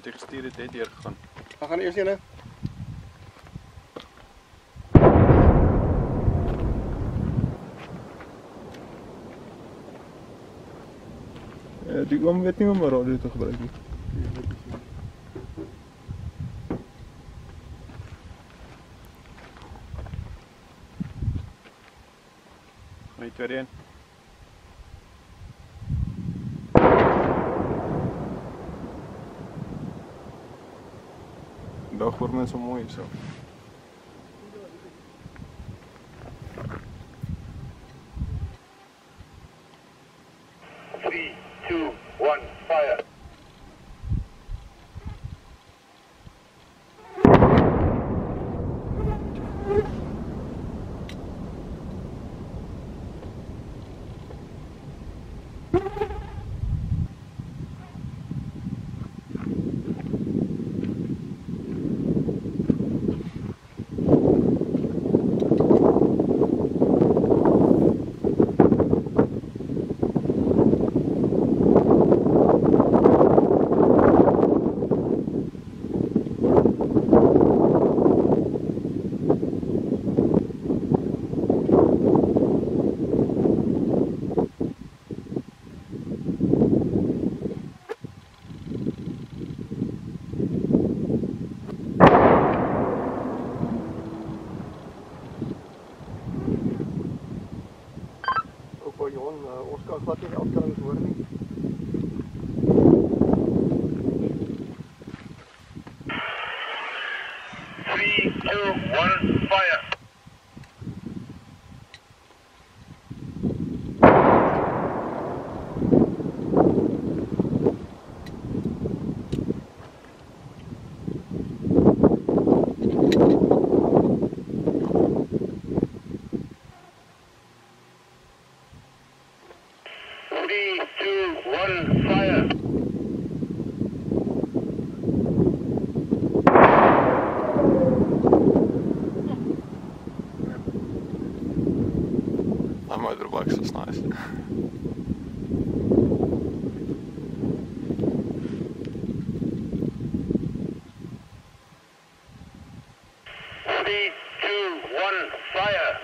Wat jy gestuur het, het deurgegaan. Dan gaan eers ene. Die oom weet nie hoe om 'n radio te gebruik nie. Gaan jy tweede een? Dag voor mensen mooi zo. Three, two, one, fire. Ons kan glad nie die afstellings hoor nie. Three, two, one, fire. Three, two, one, fire. That motorbike's just nice. Three, two, one, fire.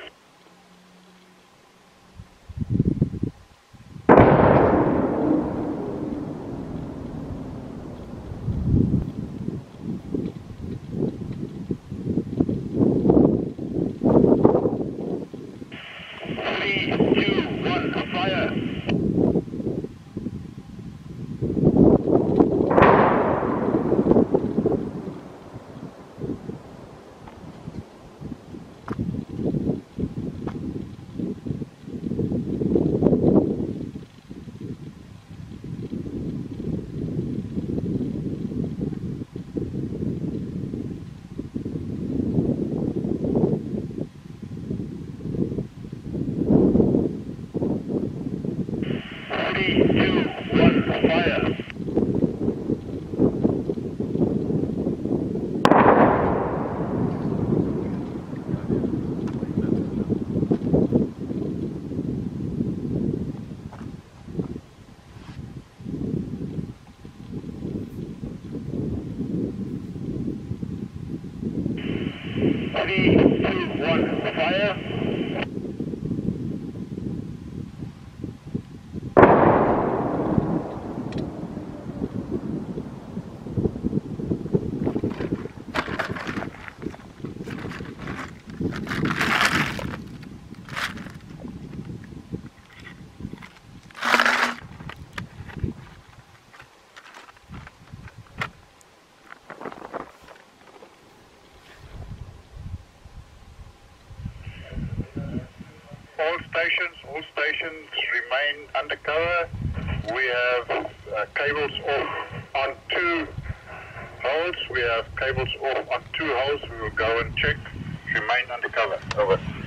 Three, two, one, fire. Three, two, one, fire. Three, two, one, fire. All stations remain undercover. We have cables off on 2 holes. We have cables off on 2 holes. We will go and check. Remain undercover. Over.